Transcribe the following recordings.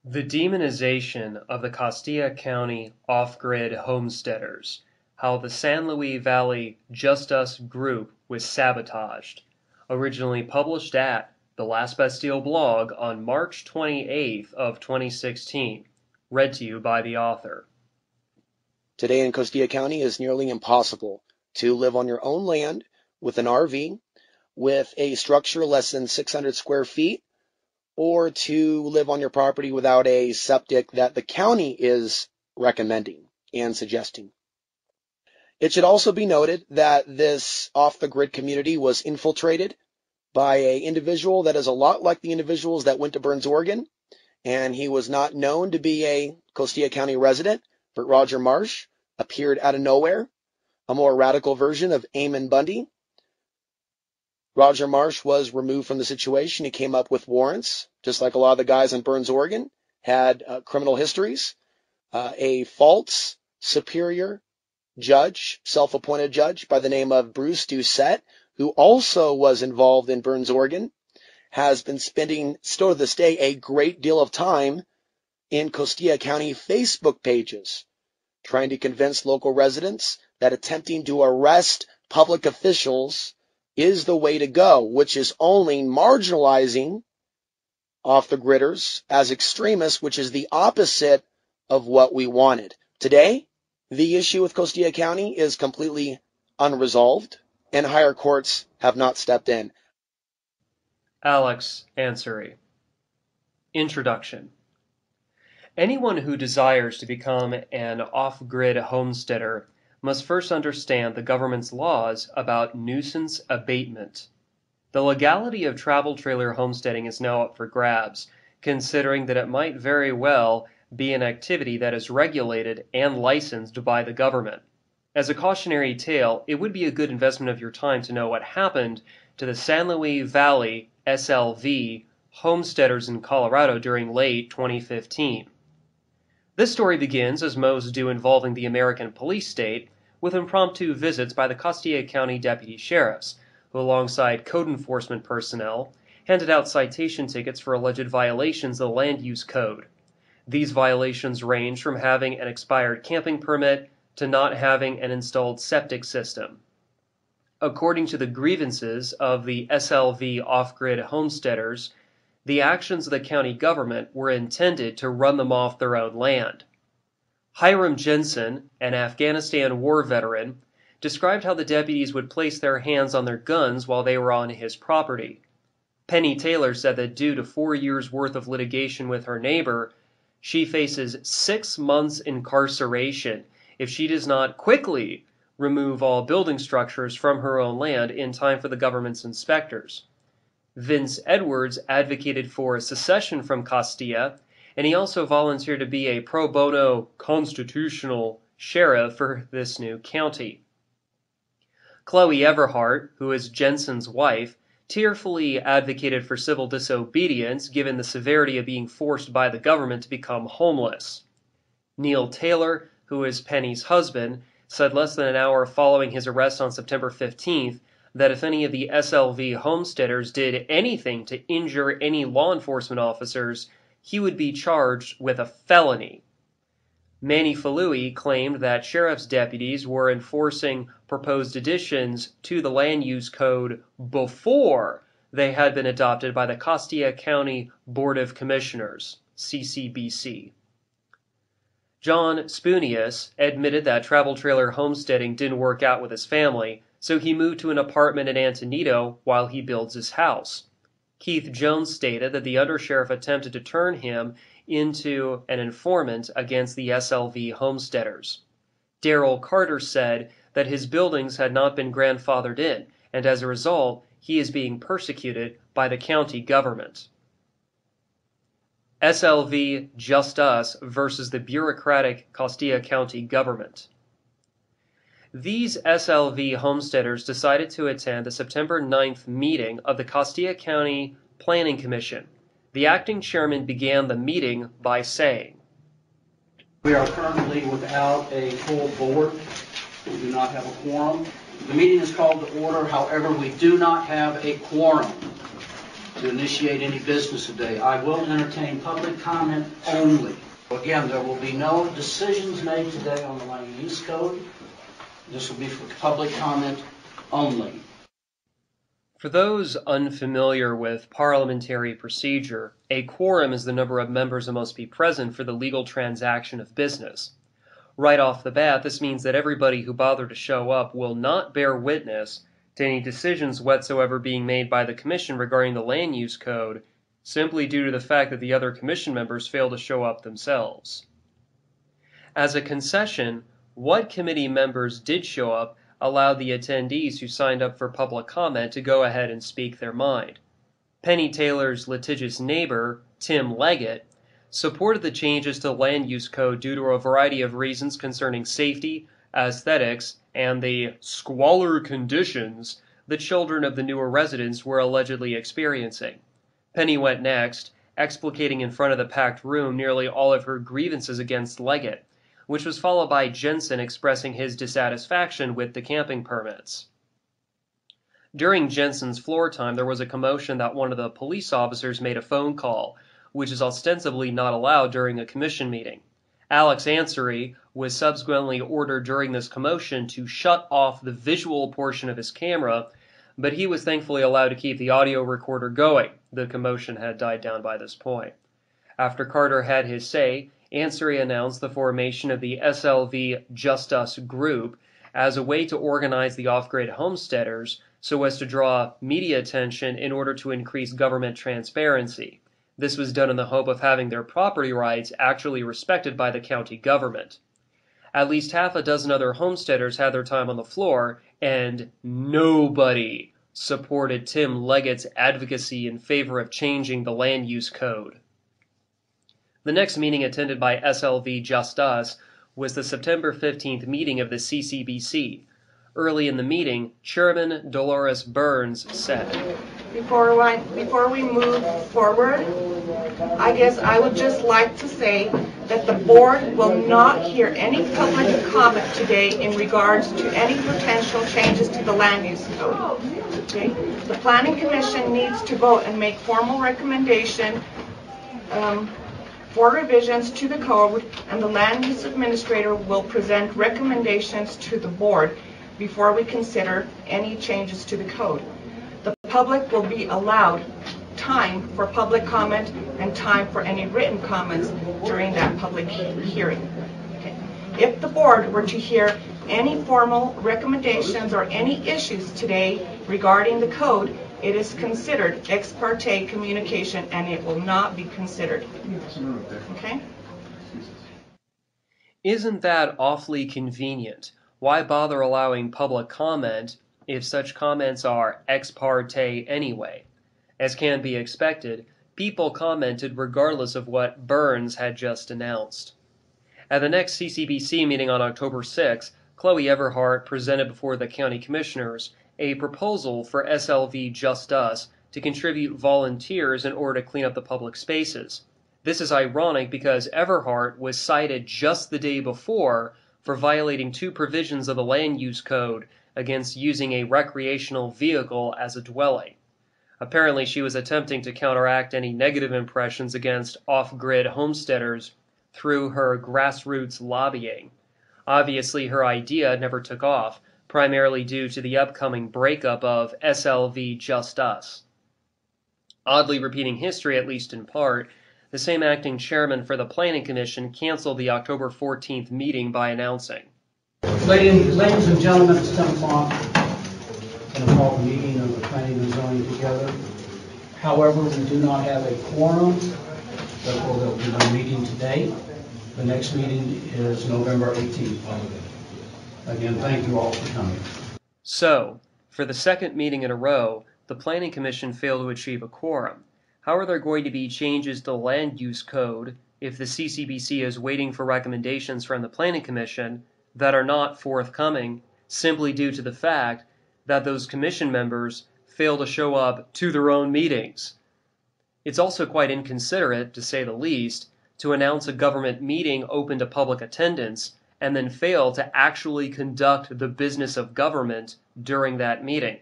The demonization of the Costilla County off-grid homesteaders, how the San Luis Valley Just Us group was sabotaged. Originally published at the Last Bastille blog on March 28th of 2016. Read to you by the author. Today in Costilla County is nearly impossible to live on your own land with an RV, with a structure less than 600 square feet, or to live on your property without a septic that the county is recommending and suggesting. It should also be noted that this off-the-grid community was infiltrated by an individual that is a lot like the individuals that went to Burns, Oregon, and he was not known to be a Costilla County resident, but Roger Marsh appeared out of nowhere, a more radical version of Eamon Bundy. Roger Marsh was removed from the situation. He came up with warrants, just like a lot of the guys in Burns, Oregon, had criminal histories. A false superior judge, self-appointed judge by the name of Bruce Doucette, who also was involved in Burns, Oregon, has been spending, still to this day, a great deal of time in Costilla County Facebook pages, trying to convince local residents that attempting to arrest public officials is the way to go, which is only marginalizing off-the-gridders as extremists, which is the opposite of what we wanted. Today, the issue with Costilla County is completely unresolved, and higher courts have not stepped in. Alex Ansari. Introduction. Anyone who desires to become an off-grid homesteader must first understand the government's laws about nuisance abatement. The legality of travel trailer homesteading is now up for grabs, considering that it might very well be an activity that is regulated and licensed by the government. As a cautionary tale, it would be a good investment of your time to know what happened to the San Luis Valley SLV homesteaders in Colorado during late 2015. This story begins, as most do involving the American police state, with impromptu visits by the Costilla County deputy sheriffs, who alongside code enforcement personnel, handed out citation tickets for alleged violations of the land use code. These violations range from having an expired camping permit to not having an installed septic system. According to the grievances of the SLV off-grid homesteaders, the actions of the county government were intended to run them off their own land. Hiram Jensen, an Afghanistan war veteran, described how the deputies would place their hands on their guns while they were on his property. Penny Taylor said that due to 4 years' worth of litigation with her neighbor, she faces 6 months incarceration if she does not quickly remove all building structures from her own land in time for the government's inspectors. Vince Edwards advocated for secession from Costilla, and he also volunteered to be a pro bono constitutional sheriff for this new county. Chloe Everhart, who is Jensen's wife, tearfully advocated for civil disobedience given the severity of being forced by the government to become homeless. Neil Taylor, who is Penny's husband, said less than an hour following his arrest on September 15th that if any of the SLV homesteaders did anything to injure any law enforcement officers, he would be charged with a felony. Manny Falui claimed that sheriff's deputies were enforcing proposed additions to the land use code before they had been adopted by the Costilla County Board of Commissioners, CCBC. John Spoonius admitted that travel trailer homesteading didn't work out with his family, so he moved to an apartment in Antonito while he builds his house. Keith Jones stated that the undersheriff attempted to turn him into an informant against the SLV homesteaders. Darrell Carter said that his buildings had not been grandfathered in, and as a result, he is being persecuted by the county government. SLV Just Us versus the bureaucratic Costilla County government. These SLV homesteaders decided to attend the September 9th meeting of the Costilla County Planning Commission. The acting chairman began the meeting by saying, "We are currently without a full board. We do not have a quorum. The meeting is called to order, however, we do not have a quorum. to initiate any business today. I will entertain public comment only. Again, there will be no decisions made today on the land use code. This will be for public comment only. For those unfamiliar with parliamentary procedure, a quorum is the number of members that must be present for the legal transaction of business. Right off the bat, this means that everybody who bothered to show up will not bear witness to any decisions whatsoever being made by the commission regarding the land use code, simply due to the fact that the other commission members fail to show up themselves. As a concession, what committee members did show up allowed the attendees who signed up for public comment to go ahead and speak their mind. Penny Taylor's litigious neighbor, Tim Leggett, supported the changes to the land use code due to a variety of reasons concerning safety, aesthetics, and the squalor conditions the children of the newer residents were allegedly experiencing. Penny went next, explicating in front of the packed room nearly all of her grievances against Leggett, which was followed by Jensen expressing his dissatisfaction with the camping permits. During Jensen's floor time, there was a commotion that one of the police officers made a phone call, which is ostensibly not allowed during a commission meeting. Alex Ansary was subsequently ordered during this commotion to shut off the visual portion of his camera, but he was thankfully allowed to keep the audio recorder going. The commotion had died down by this point. After Carter had his say, Ansary announced the formation of the SLV Just Us group as a way to organize the off-grid homesteaders so as to draw media attention in order to increase government transparency. This was done in the hope of having their property rights actually respected by the county government. At least half a dozen other homesteaders had their time on the floor, and nobody supported Tim Leggett's advocacy in favor of changing the land use code. The next meeting attended by SLV Just Us was the September 15th meeting of the CCBC. Early in the meeting, Chairman Dolores Burns said, Before we move forward, I guess I would just like to say that the board will not hear any public comment today in regards to any potential changes to the land use code. Okay? The Planning Commission needs to vote and make formal recommendation for revisions to the code, and the land use administrator will present recommendations to the board before we consider any changes to the code. The public will be allowed time for public comment and time for any written comments during that public hearing. Okay. If the board were to hear any formal recommendations or any issues today regarding the code, it is considered ex parte communication and it will not be considered. Okay? Isn't that awfully convenient? Why bother allowing public comment if such comments are ex parte anyway? As can be expected, people commented regardless of what Burns had just announced. At the next CCBC meeting on October 6, Chloe Everhart presented before the county commissioners a proposal for SLV Just Us to contribute volunteers in order to clean up the public spaces. This is ironic because Everhart was cited just the day before for violating 2 provisions of the land use code against using a recreational vehicle as a dwelling. Apparently, she was attempting to counteract any negative impressions against off-grid homesteaders through her grassroots lobbying. Obviously, her idea never took off, primarily due to the upcoming breakup of SLV Just Us. Oddly repeating history, at least in part, the same acting chairman for the Planning Commission canceled the October 14th meeting by announcing, Ladies and gentlemen, it's 10 o'clock. I'm going to call the meeting of the Planning and Zoning together. However, we do not have a quorum, therefore there will be no meeting today. The next meeting is November 18th. Again, thank you all for coming. So, for the second meeting in a row, the Planning Commission failed to achieve a quorum. How are there going to be changes to the land use code if the CCBC is waiting for recommendations from the Planning Commission that are not forthcoming simply due to the fact that those commission members fail to show up to their own meetings? It's also quite inconsiderate, to say the least, to announce a government meeting open to public attendance and then fail to actually conduct the business of government during that meeting.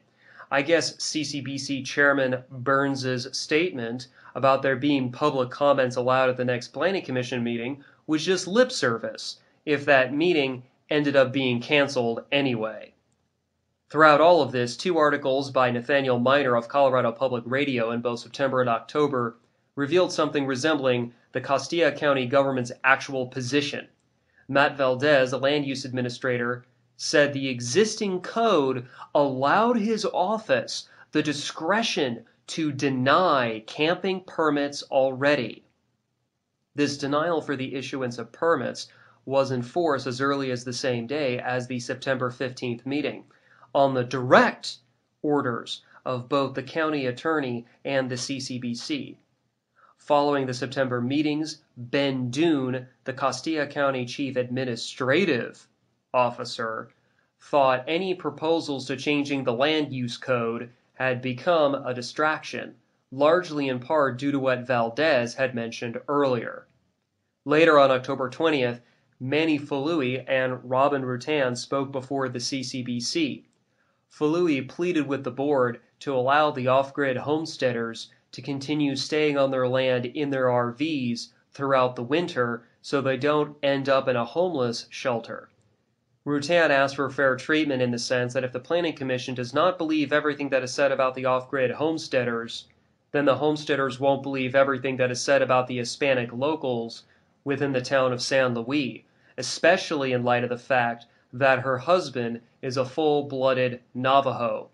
I guess CCBC Chairman Burns's statement about there being public comments allowed at the next Planning Commission meeting was just lip service, if that meeting ended up being canceled anyway. Throughout all of this, 2 articles by Nathaniel Miner of Colorado Public Radio in both September and October revealed something resembling the Costilla County government's actual position. Matt Valdez, a land use administrator, said the existing code allowed his office the discretion to deny camping permits already. This denial for the issuance of permits was in force as early as the same day as the September 15th meeting, on the direct orders of both the county attorney and the CCBC. Following the September meetings, Ben Doon, the Costilla County Chief Administrative Officer, thought any proposals to changing the land use code had become a distraction, largely in part due to what Valdez had mentioned earlier. Later on October 20th, Manny Falui and Robin Rutan spoke before the CCBC. Falui pleaded with the board to allow the off-grid homesteaders to continue staying on their land in their RVs throughout the winter so they don't end up in a homeless shelter. Rutan asked for fair treatment in the sense that if the Planning Commission does not believe everything that is said about the off-grid homesteaders, then the homesteaders won't believe everything that is said about the Hispanic locals within the town of San Luis, especially in light of the fact that her husband is a full-blooded Navajo.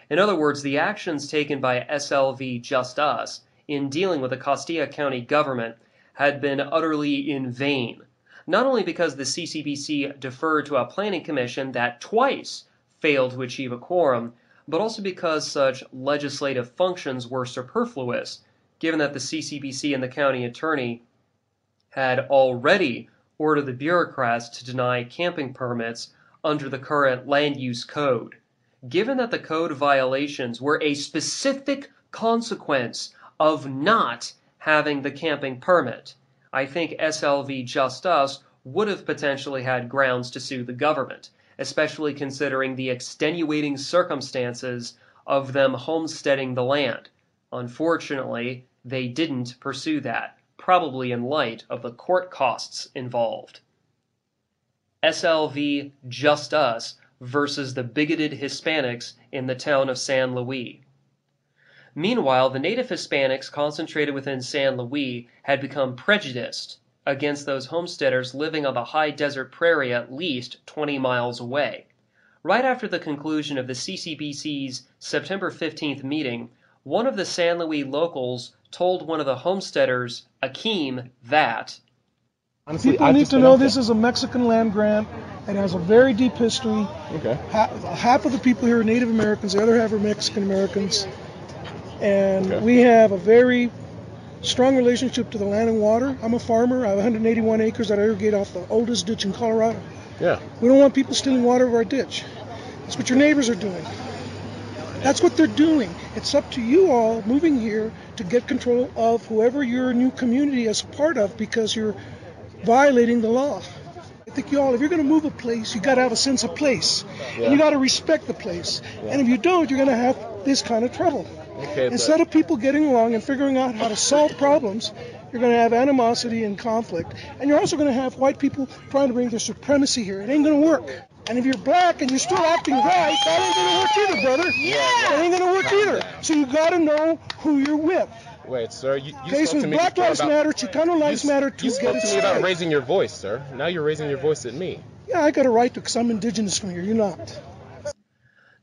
In other words, the actions taken by SLV Just Us in dealing with the Costilla County government had been utterly in vain, not only because the CCBC deferred to a planning commission that twice failed to achieve a quorum, but also because such legislative functions were superfluous, given that the CCBC and the county attorney had already ordered the bureaucrats to deny camping permits under the current land use code. Given that the code violations were a specific consequence of not having the camping permit, I think SLV Just Us would have potentially had grounds to sue the government, especially considering the extenuating circumstances of them homesteading the land. Unfortunately, they didn't pursue that, probably in light of the court costs involved. SLV Just Us versus the bigoted Hispanics in the town of San Luis. Meanwhile, the native Hispanics concentrated within San Luis had become prejudiced against those homesteaders living on the high desert prairie at least 20 miles away. Right after the conclusion of the CCBC's September 15th meeting, one of the San Luis locals told one of the homesteaders, Akeem, that honestly, people need to know this is a Mexican land grant. It has a very deep history. Okay. Half of the people here are Native Americans, the other half are Mexican Americans. And we have a very strong relationship to the land and water. I'm a farmer. I have 181 acres that I irrigate off the oldest ditch in Colorado. Yeah. We don't want people stealing water of our ditch. That's what your neighbors are doing. That's what they're doing. It's up to you all moving here to get control of whoever your new community is a part of, because you're violating the law. I think you all, if you're going to move a place, you got to have a sense of place. Yeah. And you got to respect the place. Yeah. And if you don't, you're going to have this kind of trouble. Okay, instead of people getting along and figuring out how to solve problems, you're going to have animosity and conflict. And you're also going to have white people trying to bring their supremacy here. It ain't going to work. And if you're black and you're still acting right, that ain't going to work either, brother. Yeah. It ain't going to work either. So you got to know who you're with. Wait, sir, you okay, spoke so to me Black Lives Matter, Chicano Lives Matter. You spoke to me about raising your voice, sir. Now you're raising your voice at me. Yeah, I got a right to, because I'm indigenous from here. You're not.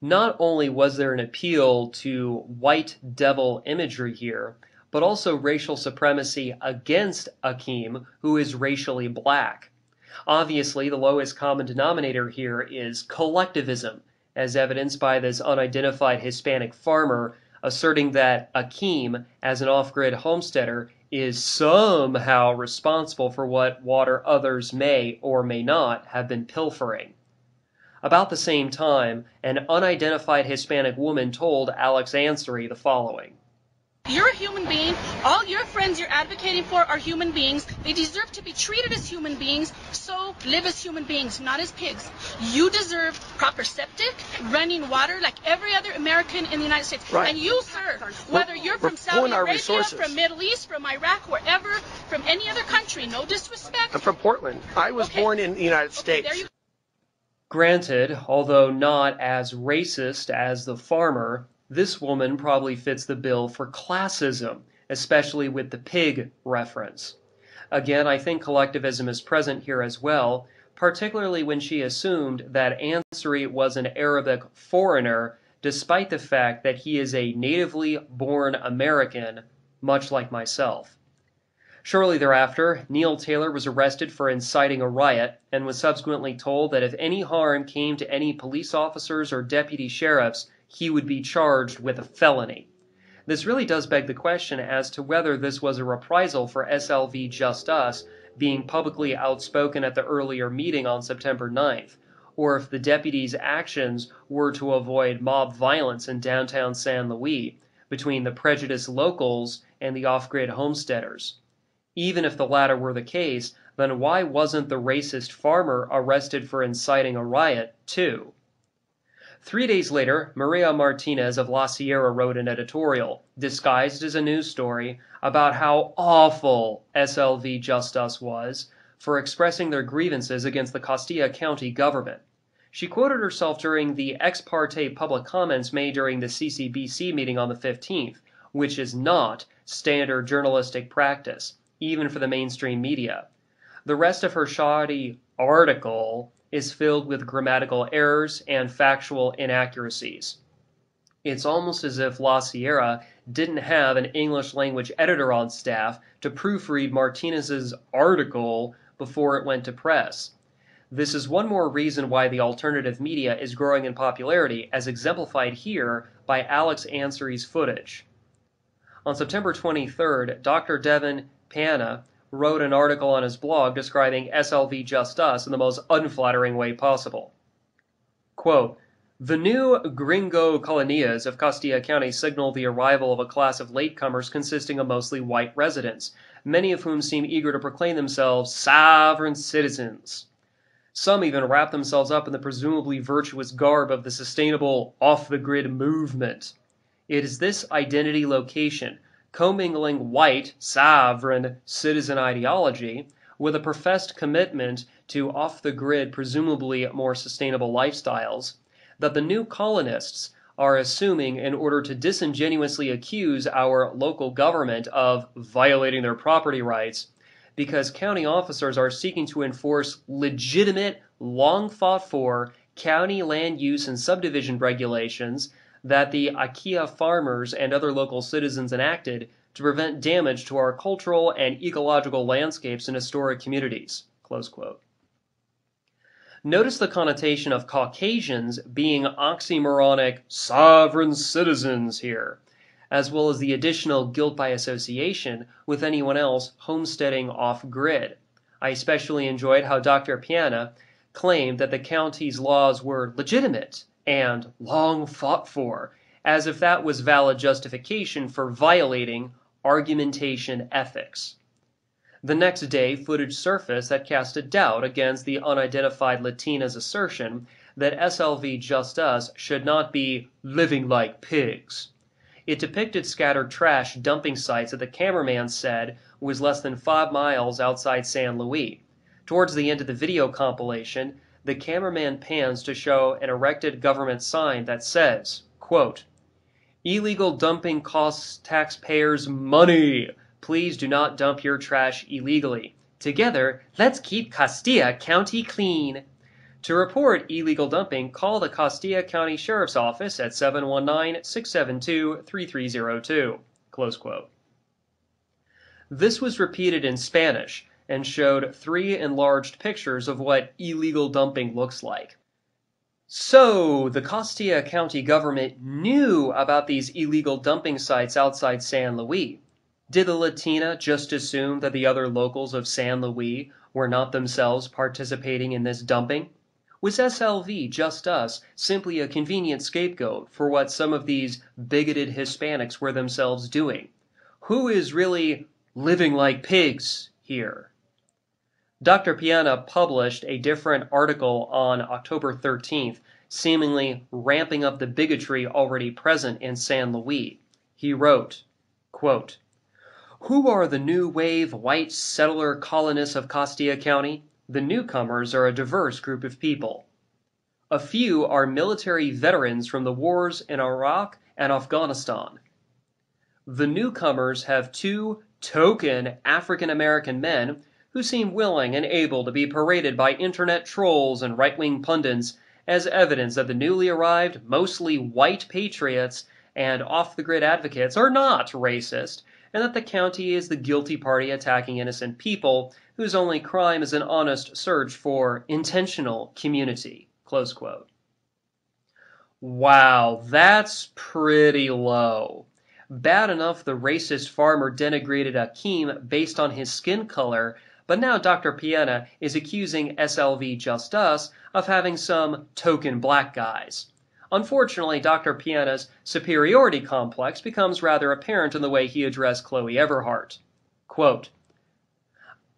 Not only was there an appeal to white devil imagery here, but also racial supremacy against Akeem, who is racially black. Obviously, the lowest common denominator here is collectivism, as evidenced by this unidentified Hispanic farmer asserting that Akeem, as an off-grid homesteader, is somehow responsible for what water others may or may not have been pilfering. About the same time, an unidentified Hispanic woman told Alex Ansary the following. You're a human being. All your friends you're advocating for are human beings. They deserve to be treated as human beings, so live as human beings, not as pigs. You deserve proper septic, running water like every other American in the United States. Right. And you, sir, whether you're from Saudi Arabia, from Middle East, from Iraq, wherever, from any other country, no disrespect. I'm from Portland. I was born in the United States. There you Granted, although not as racist as the farmer, this woman probably fits the bill for classism, especially with the pig reference. Again, I think collectivism is present here as well, particularly when she assumed that Ansari was an Arabic foreigner, despite the fact that he is a natively born American, much like myself. Shortly thereafter, Neil Taylor was arrested for inciting a riot and was subsequently told that if any harm came to any police officers or deputy sheriffs, he would be charged with a felony. This really does beg the question as to whether this was a reprisal for SLV Just Us being publicly outspoken at the earlier meeting on September 9th, or if the deputies' actions were to avoid mob violence in downtown San Luis between the prejudiced locals and the off-grid homesteaders. Even if the latter were the case, then why wasn't the racist farmer arrested for inciting a riot, too? 3 days later, Maria Martinez of La Sierra wrote an editorial, disguised as a news story, about how awful SLV Just Us was for expressing their grievances against the Costilla County government. She quoted herself during the ex parte public comments made during the CCBC meeting on the 15th, which is not standard journalistic practice, even for the mainstream media. The rest of her shoddy article is filled with grammatical errors and factual inaccuracies. It's almost as if La Sierra didn't have an English language editor on staff to proofread Martinez's article before it went to press. This is one more reason why the alternative media is growing in popularity, as exemplified here by Alex Ansari's footage. On September 23rd, Dr. Devin Piana wrote an article on his blog describing SLV Just Us in the most unflattering way possible. Quote, "The new gringo colonias of Costilla County signal the arrival of a class of latecomers consisting of mostly white residents, many of whom seem eager to proclaim themselves sovereign citizens. Some even wrap themselves up in the presumably virtuous garb of the sustainable off-the-grid movement. It is this identity location, commingling white, sovereign citizen ideology with a professed commitment to off-the-grid, presumably more sustainable lifestyles, that the new colonists are assuming in order to disingenuously accuse our local government of violating their property rights, because county officers are seeking to enforce legitimate, long-fought-for county land use and subdivision regulations that the IKEA farmers and other local citizens enacted to prevent damage to our cultural and ecological landscapes and historic communities." Close quote. Notice the connotation of Caucasians being oxymoronic sovereign citizens here, as well as the additional guilt by association with anyone else homesteading off-grid. I especially enjoyed how Dr. Piana claimed that the county's laws were legitimate and long fought for, as if that was valid justification for violating argumentation ethics. The next day, footage surfaced that cast a doubt against the unidentified Latina's assertion that SLV Just Us should not be living like pigs. It depicted scattered trash dumping sites that the cameraman said was less than 5 miles outside San Luis. Towards the end of the video compilation, the cameraman pans to show an erected government sign that says, quote, "Illegal dumping costs taxpayers money. Please do not dump your trash illegally. Together, let's keep Costilla County clean." To report illegal dumping, call the Costilla County Sheriff's Office at 719-672-3302. Close quote. This was repeated in Spanish and showed 3 enlarged pictures of what illegal dumping looks like. So, the Costilla County government knew about these illegal dumping sites outside San Luis. Did the Latina just assume that the other locals of San Luis were not themselves participating in this dumping? Was SLV, Just Us, simply a convenient scapegoat for what some of these bigoted Hispanics were themselves doing? Who is really living like pigs here? Dr. Piana published a different article on October 13th, seemingly ramping up the bigotry already present in San Luis. He wrote, quote, "Who are the new wave white settler colonists of Costilla County? The newcomers are a diverse group of people. A few are military veterans from the wars in Iraq and Afghanistan. The newcomers have 2 token African American men who seem willing and able to be paraded by internet trolls and right-wing pundits as evidence that the newly arrived, mostly white patriots and off-the-grid advocates are not racist, and that the county is the guilty party attacking innocent people whose only crime is an honest search for intentional community." Close quote. Wow, that's pretty low. Bad enough the racist farmer denigrated Akeem based on his skin color, but now Dr. Piana is accusing SLV Just Us of having some token black guys. Unfortunately, Dr. Piana's superiority complex becomes rather apparent in the way he addressed Chloe Everhart. Quote,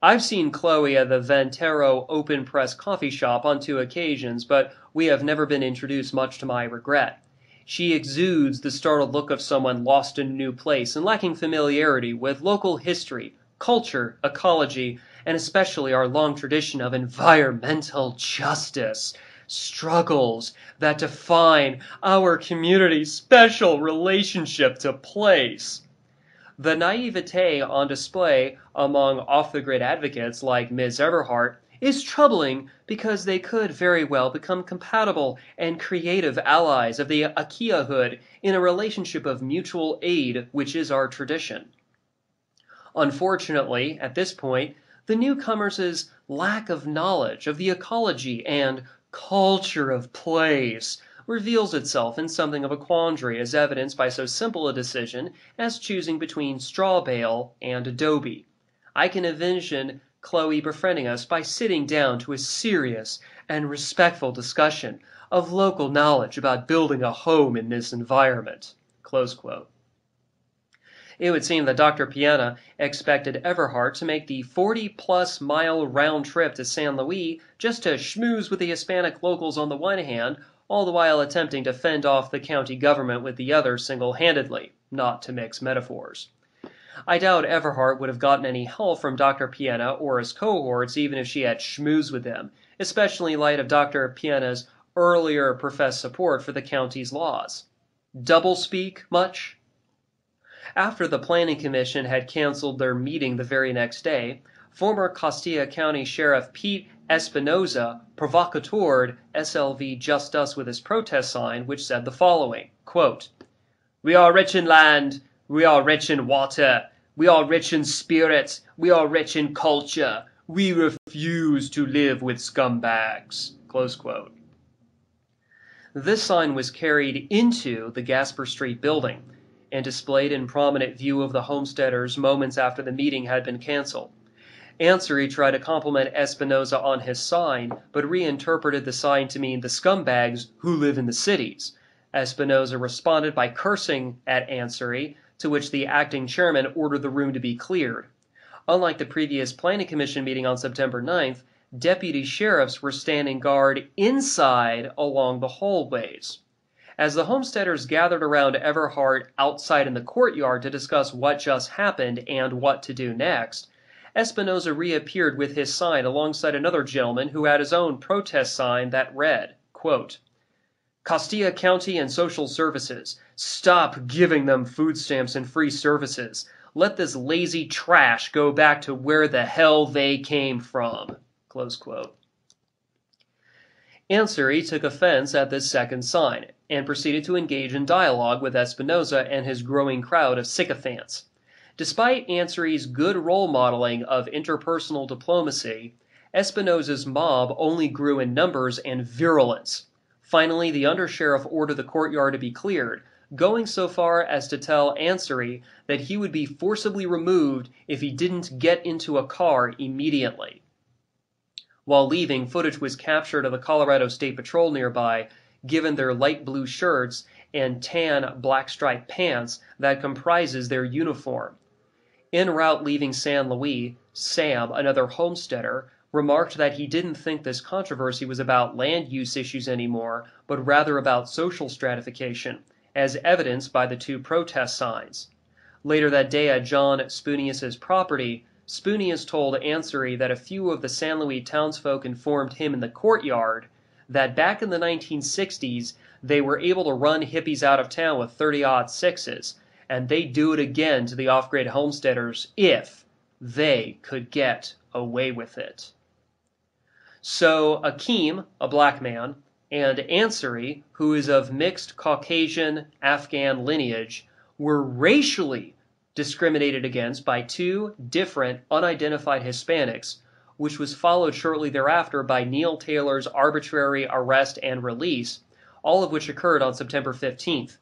"I've seen Chloe at the Ventero Open Press coffee shop on 2 occasions, but we have never been introduced, much to my regret. She exudes the startled look of someone lost in a new place and lacking familiarity with local history, culture, ecology, and especially our long tradition of environmental justice, struggles that define our community's special relationship to place. The naivete on display among off-the-grid advocates like Ms. Everhart is troubling because they could very well become compatible and creative allies of the Akiahood in a relationship of mutual aid, which is our tradition. Unfortunately, at this point, the newcomers' lack of knowledge of the ecology and culture of place reveals itself in something of a quandary, as evidenced by so simple a decision as choosing between straw bale and adobe. I can envision Chloe befriending us by sitting down to a serious and respectful discussion of local knowledge about building a home in this environment." Close quote. It would seem that Dr. Piana expected Everhart to make the 40-plus mile round trip to San Luis just to schmooze with the Hispanic locals on the one hand, all the while attempting to fend off the county government with the other single-handedly, not to mix metaphors. I doubt Everhart would have gotten any help from Dr. Piana or his cohorts even if she had schmoozed with them, especially in light of Dr. Piana's earlier professed support for the county's laws. Doublespeak much? After the Planning Commission had canceled their meeting the very next day, former Costilla County Sheriff Pete Espinoza provocateured SLV Just Us with his protest sign, which said the following, quote, "We are rich in land, we are rich in water, we are rich in spirit, we are rich in culture, we refuse to live with scumbags." Close quote. This sign was carried into the Gasper Street building and displayed in prominent view of the homesteaders moments after the meeting had been canceled. Ansari tried to compliment Espinoza on his sign, but reinterpreted the sign to mean the scumbags who live in the cities. Espinoza responded by cursing at Ansari, to which the acting chairman ordered the room to be cleared. Unlike the previous Planning Commission meeting on September 9th, deputy sheriffs were standing guard inside along the hallways. As the homesteaders gathered around Everhart outside in the courtyard to discuss what just happened and what to do next, Espinoza reappeared with his sign alongside another gentleman who had his own protest sign that read, quote, "Costilla County and Social Services, stop giving them food stamps and free services. Let this lazy trash go back to where the hell they came from." Close quote. Ansari took offense at this second sign and proceeded to engage in dialogue with Espinoza and his growing crowd of sycophants. Despite Ansari's good role modeling of interpersonal diplomacy, Espinoza's mob only grew in numbers and virulence. Finally, the undersheriff ordered the courtyard to be cleared, going so far as to tell Ansari that he would be forcibly removed if he didn't get into a car immediately. While leaving, footage was captured of the Colorado State Patrol nearby, given their light blue shirts and tan black striped pants that comprises their uniform. En route leaving San Luis, Sam, another homesteader, remarked that he didn't think this controversy was about land use issues anymore, but rather about social stratification, as evidenced by the 2 protest signs. Later that day at John Spoonius's property, Spoonius told Ansary that a few of the San Luis townsfolk informed him in the courtyard that back in the 1960s they were able to run hippies out of town with 30-06s, and they'd do it again to the off-grid homesteaders if they could get away with it. So Akeem, a black man, and Ansary, who is of mixed Caucasian Afghan lineage, were racially discriminated against by 2 different unidentified Hispanics, which was followed shortly thereafter by Neil Taylor's arbitrary arrest and release, all of which occurred on September 15th.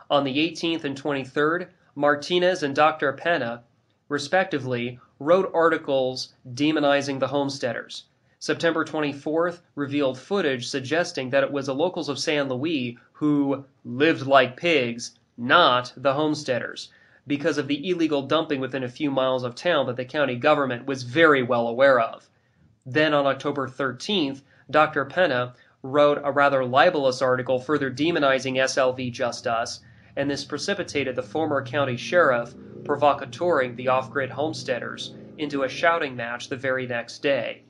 On the 18th and 23rd, Martinez and Dr. Pena, respectively, wrote articles demonizing the homesteaders. September 24th revealed footage suggesting that it was the locals of San Luis who lived like pigs, not the homesteaders, because of the illegal dumping within a few miles of town that the county government was very well aware of. Then on October 13th, Dr. Pena wrote a rather libelous article further demonizing SLV Just Us, and this precipitated the former county sheriff provocatoring the off-grid homesteaders into a shouting match the very next day.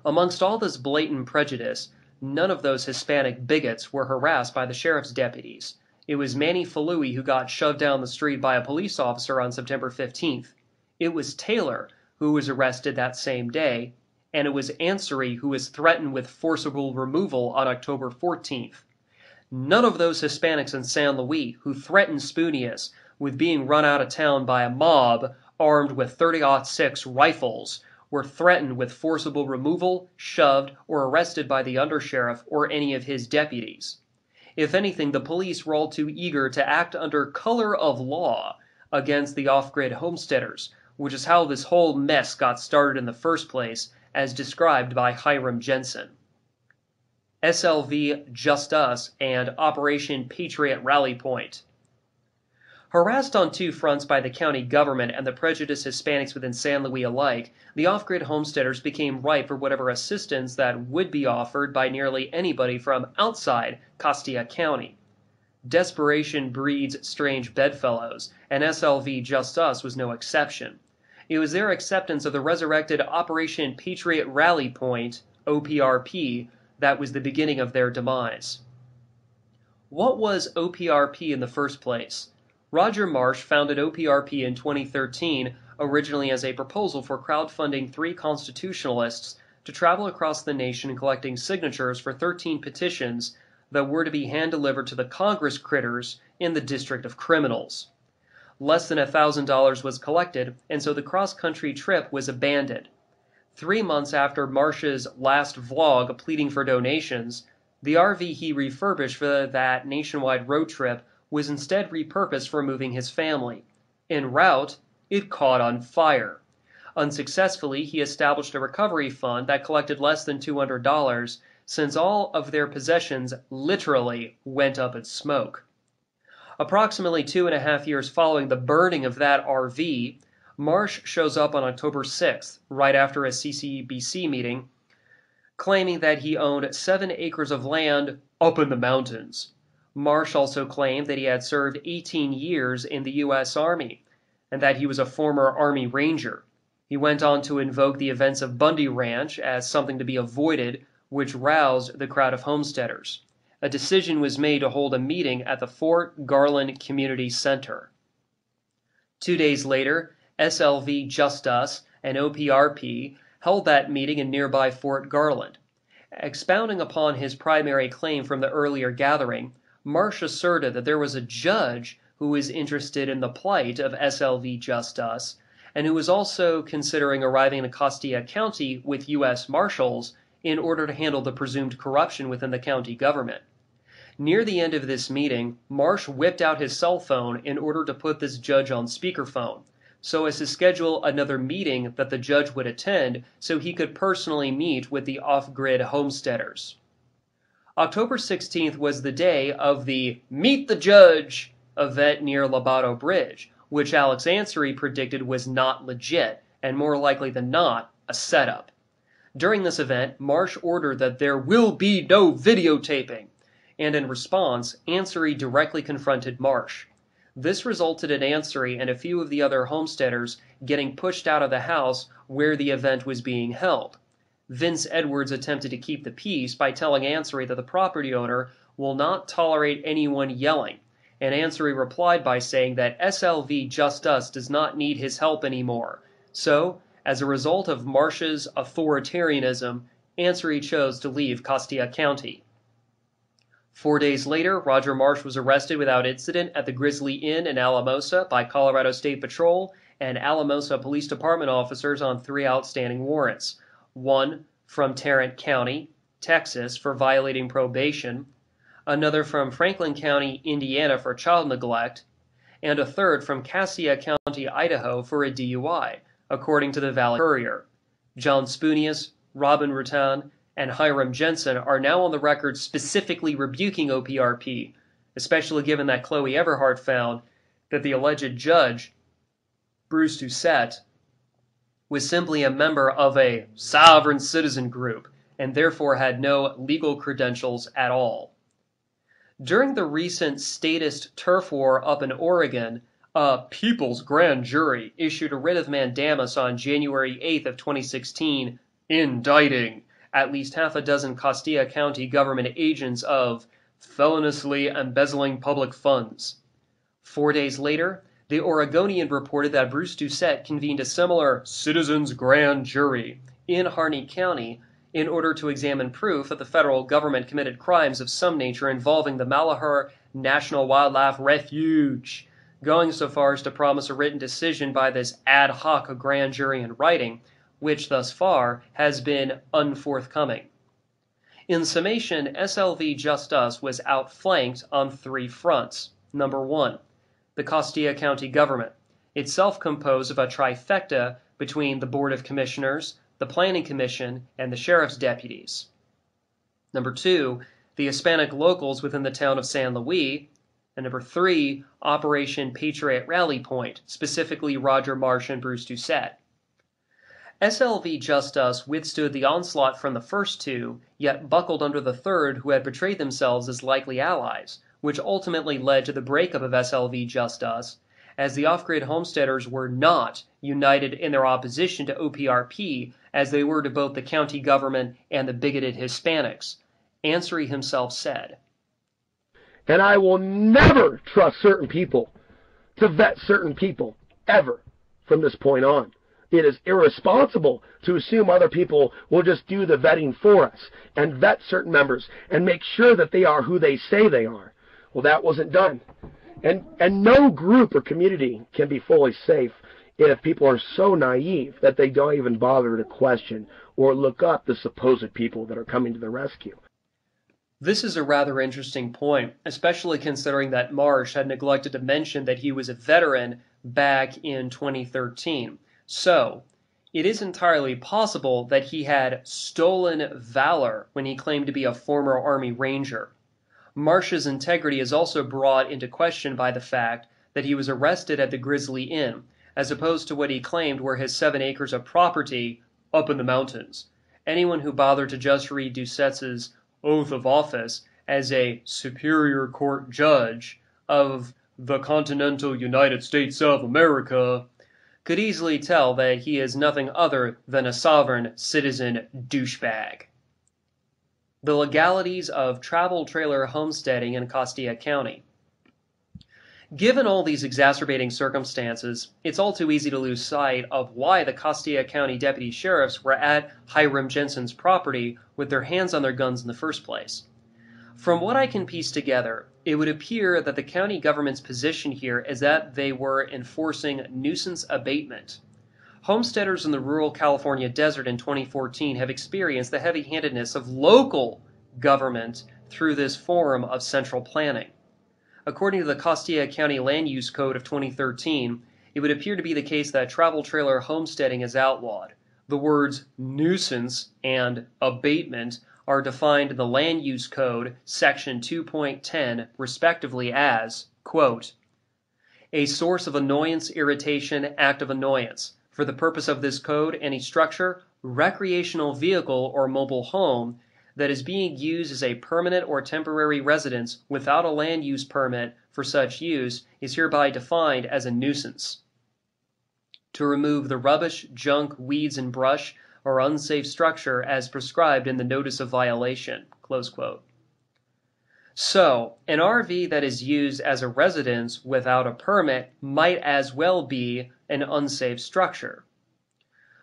Amongst all this blatant prejudice, none of those Hispanic bigots were harassed by the sheriff's deputies. It was Manny Falui who got shoved down the street by a police officer on September 15th. It was Taylor who was arrested that same day, and it was Ansary who was threatened with forcible removal on October 14th. None of those Hispanics in San Luis who threatened Spoonius with being run out of town by a mob armed with 30-06 rifles were threatened with forcible removal, shoved, or arrested by the undersheriff or any of his deputies. If anything, the police were all too eager to act under color of law against the off-grid homesteaders, which is how this whole mess got started in the first place, as described by Hiram Jensen. SLV Just Us and Operation Patriot Rally Point. Harassed on 2 fronts by the county government and the prejudiced Hispanics within San Luis alike, the off-grid homesteaders became ripe for whatever assistance that would be offered by nearly anybody from outside Costilla County. Desperation breeds strange bedfellows, and SLV Just Us was no exception. It was their acceptance of the resurrected Operation Patriot Rally Point, OPRP, that was the beginning of their demise. What was OPRP in the first place? Roger Marsh founded OPRP in 2013, originally as a proposal for crowdfunding 3 constitutionalists to travel across the nation collecting signatures for 13 petitions that were to be hand-delivered to the Congress critters in the District of Criminals. Less than $1,000 was collected, and so the cross-country trip was abandoned. 3 months after Marsh's last vlog pleading for donations, the RV he refurbished for that nationwide road trip was instead repurposed for moving his family. En route, it caught on fire. Unsuccessfully, he established a recovery fund that collected less than $200, since all of their possessions literally went up in smoke. Approximately 2.5 years following the burning of that RV, Marsh shows up on October 6th, right after a CCBC meeting, claiming that he owned 7 acres of land up in the mountains. Marsh also claimed that he had served 18 years in the U.S. Army, and that he was a former Army Ranger. He went on to invoke the events of Bundy Ranch as something to be avoided, which roused the crowd of homesteaders. A decision was made to hold a meeting at the Fort Garland Community Center. 2 days later, SLV Just Us and OPRP held that meeting in nearby Fort Garland. Expounding upon his primary claim from the earlier gathering, Marsh asserted that there was a judge who was interested in the plight of SLV Just Us, and who was also considering arriving in Costilla County with U.S. Marshals in order to handle the presumed corruption within the county government. Near the end of this meeting, Marsh whipped out his cell phone in order to put this judge on speakerphone, so as to schedule another meeting that the judge would attend so he could personally meet with the off-grid homesteaders. October 16th was the day of the Meet the Judge event near Lobato Bridge, which Alex Ansary predicted was not legit, and more likely than not, a setup. During this event, Marsh ordered that there will be no videotaping, and in response, Ansary directly confronted Marsh. This resulted in Ansary and a few of the other homesteaders getting pushed out of the house where the event was being held. Vince Edwards attempted to keep the peace by telling Ansary that the property owner will not tolerate anyone yelling, and Ansary replied by saying that SLV Just Us does not need his help anymore. So, as a result of Marsh's authoritarianism, Ansary chose to leave Costilla County. 4 days later, Roger Marsh was arrested without incident at the Grizzly Inn in Alamosa by Colorado State Patrol and Alamosa Police Department officers on 3 outstanding warrants. One from Tarrant County, Texas, for violating probation, another from Franklin County, Indiana, for child neglect, and a third from Cassia County, Idaho, for a DUI, according to the Valley Courier. John Spoonius, Robin Rutan, and Hiram Jensen are now on the record specifically rebuking OPRP, especially given that Chloe Everhart found that the alleged judge, Bruce Doucette, was simply a member of a sovereign citizen group and therefore had no legal credentials at all. During the recent statist turf war up in Oregon, a People's Grand Jury issued a writ of mandamus on January 8th of 2016, indicting at least half a dozen Costilla County government agents of feloniously embezzling public funds. 4 days later, the Oregonian reported that Bruce Doucette convened a similar citizens' grand jury in Harney County in order to examine proof that the federal government committed crimes of some nature involving the Malheur National Wildlife Refuge, going so far as to promise a written decision by this ad hoc grand jury in writing, which thus far has been unforthcoming. In summation, SLV Just Us was outflanked on 3 fronts. Number 1. The Costilla County government, itself composed of a trifecta between the Board of Commissioners, the Planning Commission, and the Sheriff's deputies. Number 2, the Hispanic locals within the town of San Luis. And number 3, Operation Patriot Rally Point, specifically Roger Marsh and Bruce Doucette. SLV Just Us withstood the onslaught from the first 2, yet buckled under the third, who had betrayed themselves as likely allies, which ultimately led to the breakup of SLV Just Us, as the off-grid homesteaders were not united in their opposition to OPRP as they were to both the county government and the bigoted Hispanics. Ansary himself said, "And I will never trust certain people to vet certain people, ever, from this point on. It is irresponsible to assume other people will just do the vetting for us and vet certain members and make sure that they are who they say they are." Well, that wasn't done. And no group or community can be fully safe if people are so naive that they don't even bother to question or look up the supposed people that are coming to the rescue. This is a rather interesting point, especially considering that Marsh had neglected to mention that he was a veteran back in 2013. So, it is entirely possible that he had stolen valor when he claimed to be a former Army Ranger. Marsh's integrity is also brought into question by the fact that he was arrested at the Grizzly Inn, as opposed to what he claimed were his 7 acres of property up in the mountains. Anyone who bothered to just read Doucette's oath of office as a Superior Court judge of the continental United States of America could easily tell that he is nothing other than a sovereign citizen douchebag. The legalities of travel trailer homesteading in Costilla County. Given all these exacerbating circumstances, it's all too easy to lose sight of why the Costilla County deputy sheriffs were at Hiram Jensen's property with their hands on their guns in the first place. From what I can piece together, it would appear that the county government's position here is that they were enforcing nuisance abatement. Homesteaders in the rural California desert in 2014 have experienced the heavy-handedness of local government through this form of central planning. According to the Costilla County Land Use Code of 2013, it would appear to be the case that travel trailer homesteading is outlawed. The words nuisance and abatement are defined in the Land Use Code, Section 2.10, respectively as, quote, a source of annoyance, irritation, act of annoyance. For the purpose of this code, any structure, recreational vehicle, or mobile home that is being used as a permanent or temporary residence without a land use permit for such use is hereby defined as a nuisance. To remove the rubbish, junk, weeds, and brush or unsafe structure as prescribed in the notice of violation. Close quote. So, an RV that is used as a residence without a permit might as well be an unsafe structure.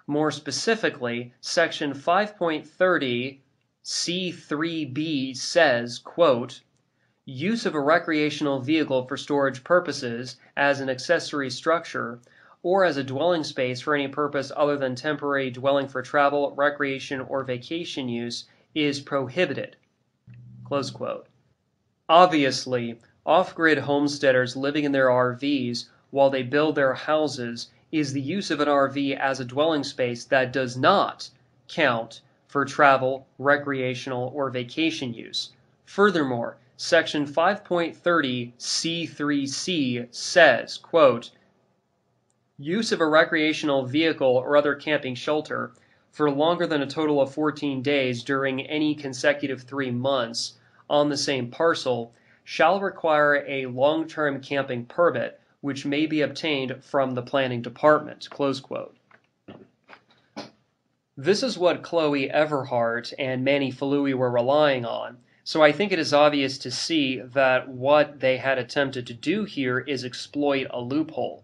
More specifically, Section 5.30 C3b says, quote, use of a recreational vehicle for storage purposes as an accessory structure or as a dwelling space for any purpose other than temporary dwelling for travel, recreation, or vacation use is prohibited. Close quote. Obviously, off-grid homesteaders living in their RVs while they build their houses is the use of an RV as a dwelling space that does not count for travel, recreational, or vacation use. Furthermore, Section 5.30 C3c says, quote, use of a recreational vehicle or other camping shelter for longer than a total of 14 days during any consecutive 3 months on the same parcel shall require a long-term camping permit, which may be obtained from the planning department. Close quote. This is what Chloe Everhart and Manny Falui were relying on, so I think it is obvious to see that what they had attempted to do here is exploit a loophole.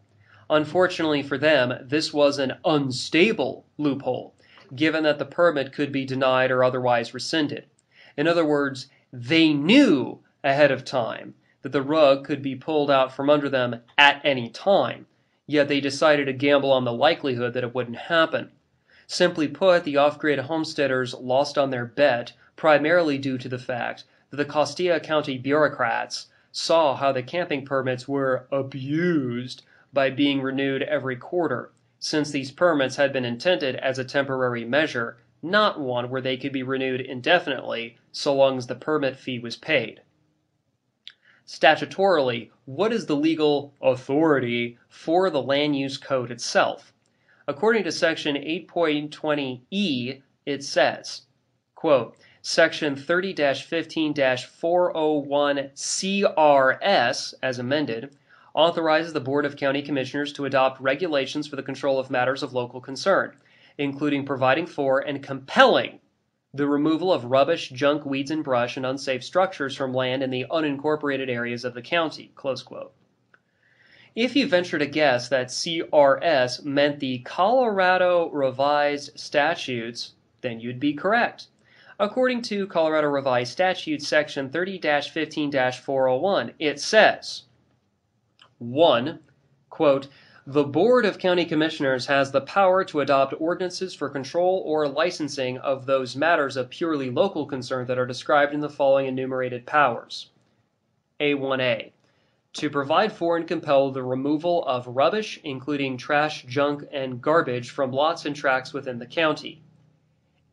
Unfortunately for them, this was an unstable loophole, given that the permit could be denied or otherwise rescinded. In other words, they knew ahead of time that the rug could be pulled out from under them at any time, yet they decided to gamble on the likelihood that it wouldn't happen. Simply put, the off-grid homesteaders lost on their bet primarily due to the fact that the Costilla County bureaucrats saw how the camping permits were abused by being renewed every quarter, since these permits had been intended as a temporary measure, not one where they could be renewed indefinitely so long as the permit fee was paid. Statutorily, what is the legal authority for the Land Use Code itself? According to Section 8.20e, it says, quote, Section 30-15-401 CRS, as amended, authorizes the Board of County Commissioners to adopt regulations for the control of matters of local concern, including providing for and compelling the removal of rubbish, junk, weeds, and brush, and unsafe structures from land in the unincorporated areas of the county. Close quote. If you venture to guess that CRS meant the Colorado Revised Statutes, then you'd be correct. According to Colorado Revised Statutes, Section 30-15-401, it says, 1. Quote, the Board of County Commissioners has the power to adopt ordinances for control or licensing of those matters of purely local concern that are described in the following enumerated powers. A1A. To provide for and compel the removal of rubbish, including trash, junk, and garbage from lots and tracts within the county.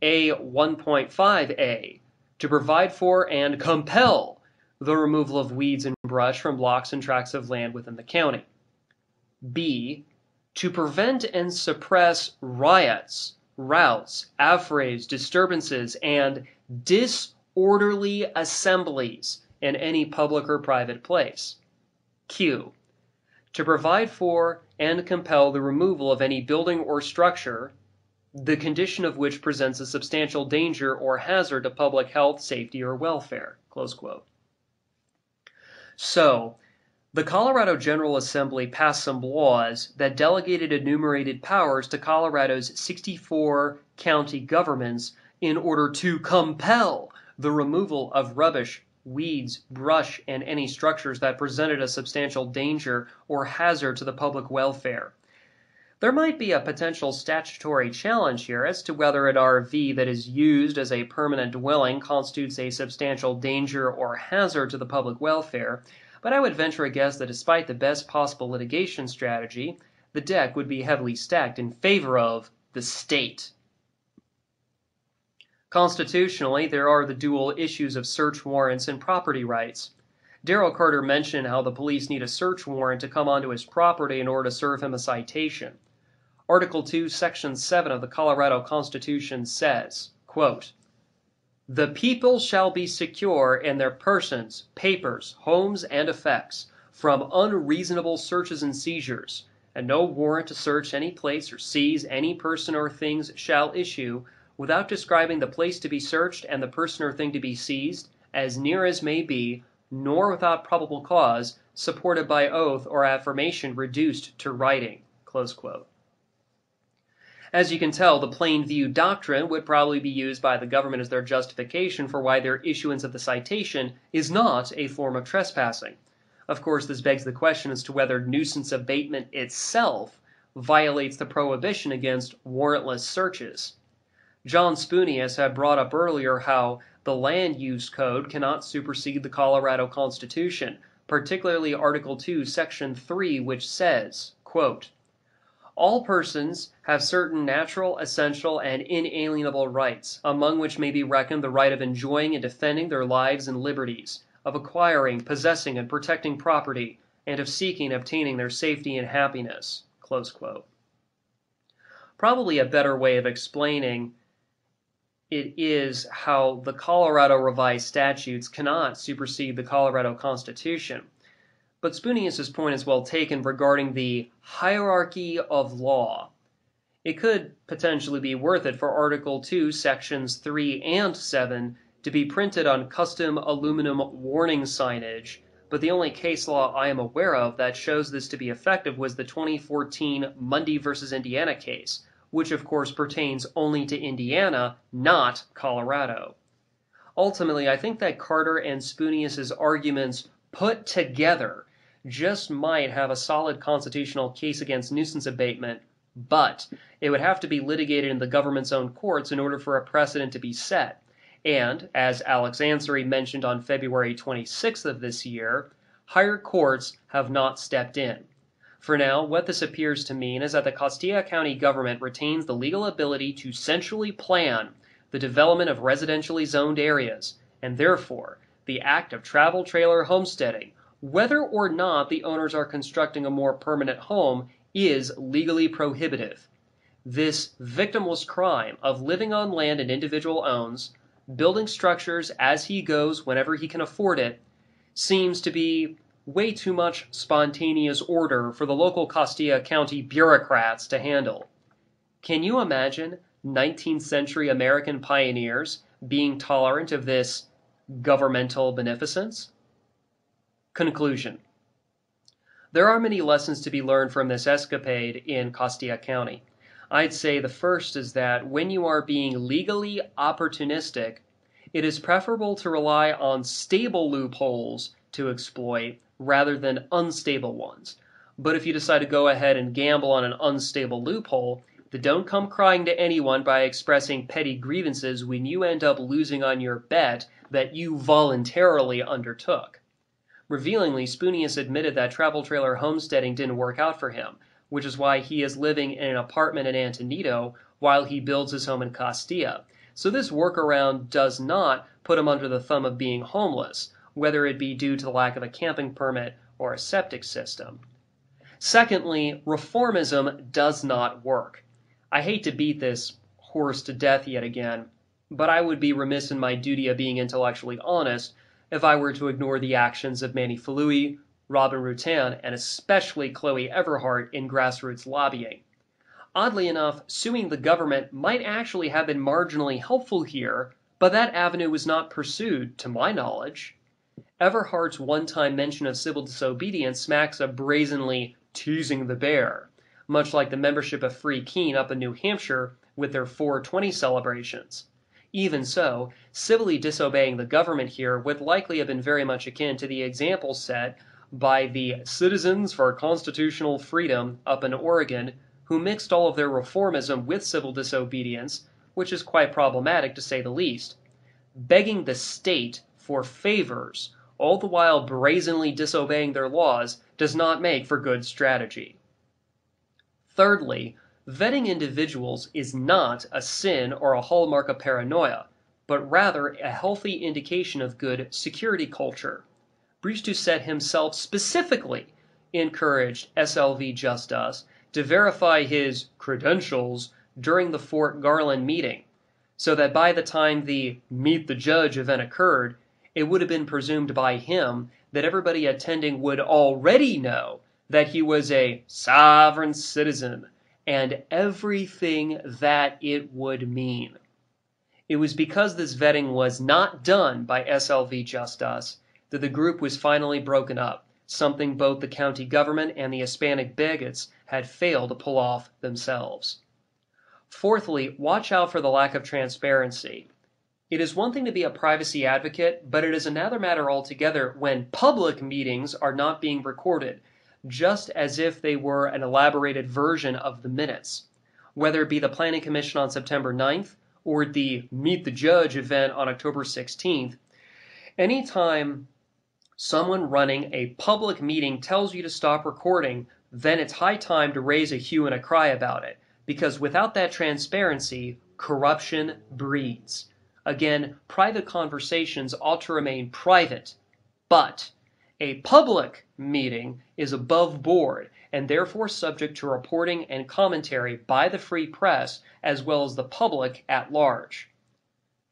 A1.5A. To provide for and compel the removal of weeds and brush from blocks and tracts of land within the county. B. To prevent and suppress riots, routs, affrays, disturbances, and disorderly assemblies in any public or private place. Q. To provide for and compel the removal of any building or structure, the condition of which presents a substantial danger or hazard to public health, safety, or welfare. Close quote. So, the Colorado General Assembly passed some laws that delegated enumerated powers to Colorado's 64 county governments in order to compel the removal of rubbish, weeds, brush, and any structures that presented a substantial danger or hazard to the public welfare. There might be a potential statutory challenge here as to whether an RV that is used as a permanent dwelling constitutes a substantial danger or hazard to the public welfare, but I would venture a guess that despite the best possible litigation strategy, the deck would be heavily stacked in favor of the state. Constitutionally, there are the dual issues of search warrants and property rights. Daryl Carter mentioned how the police need a search warrant to come onto his property in order to serve him a citation. Article 2, Section 7 of the Colorado Constitution says, quote, "The people shall be secure in their persons, papers, homes, and effects from unreasonable searches and seizures, and no warrant to search any place or seize any person or things shall issue without describing the place to be searched and the person or thing to be seized, as near as may be, nor without probable cause, supported by oath or affirmation reduced to writing." Close quote. As you can tell, the plain view doctrine would probably be used by the government as their justification for why their issuance of the citation is not a form of trespassing. Of course, this begs the question as to whether nuisance abatement itself violates the prohibition against warrantless searches. John Spoonius had brought up earlier how the Land Use Code cannot supersede the Colorado Constitution, particularly Article 2, Section 3, which says, quote, "All persons have certain natural, essential, and inalienable rights, among which may be reckoned the right of enjoying and defending their lives and liberties, of acquiring, possessing, and protecting property, and of seeking and obtaining their safety and happiness." Close quote. Probably a better way of explaining it is how the Colorado Revised Statutes cannot supersede the Colorado Constitution. But Spoonius's point is well taken regarding the hierarchy of law. It could potentially be worth it for Article 2, Sections 3 and 7 to be printed on custom aluminum warning signage, but the only case law I am aware of that shows this to be effective was the 2014 Mundy v. Indiana case, which of course pertains only to Indiana, not Colorado. Ultimately, I think that Carter and Spoonius's arguments put together just might have a solid constitutional case against nuisance abatement, but it would have to be litigated in the government's own courts in order for a precedent to be set. And, as Alex Ansary mentioned on February 26th of this year, higher courts have not stepped in. For now, what this appears to mean is that the Costilla County government retains the legal ability to centrally plan the development of residentially zoned areas, and therefore, the act of travel trailer homesteading, whether or not the owners are constructing a more permanent home, is legally prohibitive. This victimless crime of living on land an individual owns, building structures as he goes whenever he can afford it, seems to be way too much spontaneous order for the local Costilla County bureaucrats to handle. Can you imagine 19th century American pioneers being tolerant of this governmental beneficence? Conclusion. There are many lessons to be learned from this escapade in Costilla County. I'd say the first is that when you are being legally opportunistic, it is preferable to rely on stable loopholes to exploit rather than unstable ones. But if you decide to go ahead and gamble on an unstable loophole, then don't come crying to anyone by expressing petty grievances when you end up losing on your bet that you voluntarily undertook. Revealingly, Spoonius admitted that travel trailer homesteading didn't work out for him, which is why he is living in an apartment in Antonito while he builds his home in Costilla. So this workaround does not put him under the thumb of being homeless, whether it be due to the lack of a camping permit or a septic system. Secondly, reformism does not work. I hate to beat this horse to death yet again, but I would be remiss in my duty of being intellectually honest if I were to ignore the actions of Manny Falui, Robin Rutan, and especially Chloe Everhart in grassroots lobbying. Oddly enough, suing the government might actually have been marginally helpful here, but that avenue was not pursued, to my knowledge. Everhart's one-time mention of civil disobedience smacks of brazenly teasing the bear, much like the membership of Free Keene up in New Hampshire with their 420 celebrations. Even so, civilly disobeying the government here would likely have been very much akin to the example set by the Citizens for Constitutional Freedom up in Oregon, who mixed all of their reformism with civil disobedience, which is quite problematic to say the least. Begging the state for favors, all the while brazenly disobeying their laws, does not make for good strategy. Thirdly, vetting individuals is not a sin or a hallmark of paranoia, but rather a healthy indication of good security culture. Bruce Doucette himself specifically encouraged SLV Just Us to verify his credentials during the Fort Garland meeting, so that by the time the Meet the Judge event occurred, it would have been presumed by him that everybody attending would already know that he was a sovereign citizen and everything that it would mean. It was because this vetting was not done by SLV Just Us that the group was finally broken up, something both the county government and the Hispanic bigots had failed to pull off themselves. Fourthly, watch out for the lack of transparency. It is one thing to be a privacy advocate, but it is another matter altogether when public meetings are not being recorded, just as if they were an elaborated version of the minutes. Whether it be the Planning Commission on September 9th or the Meet the Judge event on October 16th, anytime someone running a public meeting tells you to stop recording, then it's high time to raise a hue and a cry about it, because without that transparency, corruption breeds. Again, private conversations ought to remain private, but a public meeting is above board and therefore subject to reporting and commentary by the free press as well as the public at large.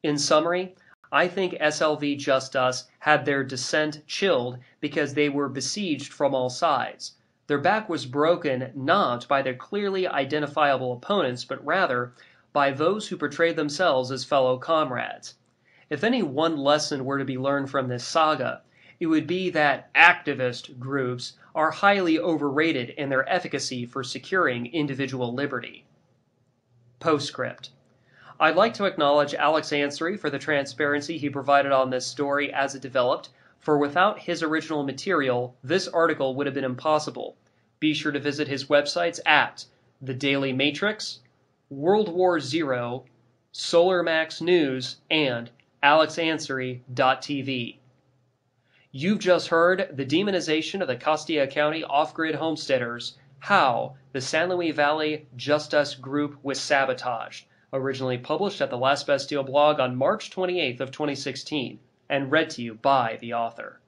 In summary, I think SLV Just Us had their dissent chilled because they were besieged from all sides. Their back was broken not by their clearly identifiable opponents, but rather by those who portrayed themselves as fellow comrades. If any one lesson were to be learned from this saga, it would be that activist groups are highly overrated in their efficacy for securing individual liberty. Postscript. I'd like to acknowledge Alex Ansary for the transparency he provided on this story as it developed, for without his original material, this article would have been impossible. Be sure to visit his websites at The Daily Matrix, World War Zero, Solar Max News, and alexansary.tv. You've just heard The Demonization of the Costilla County Off-Grid Homesteaders, How the San Luis Valley Just Us Group Was Sabotaged, originally published at the Last Bastille blog on March 28th of 2016, and read to you by the author.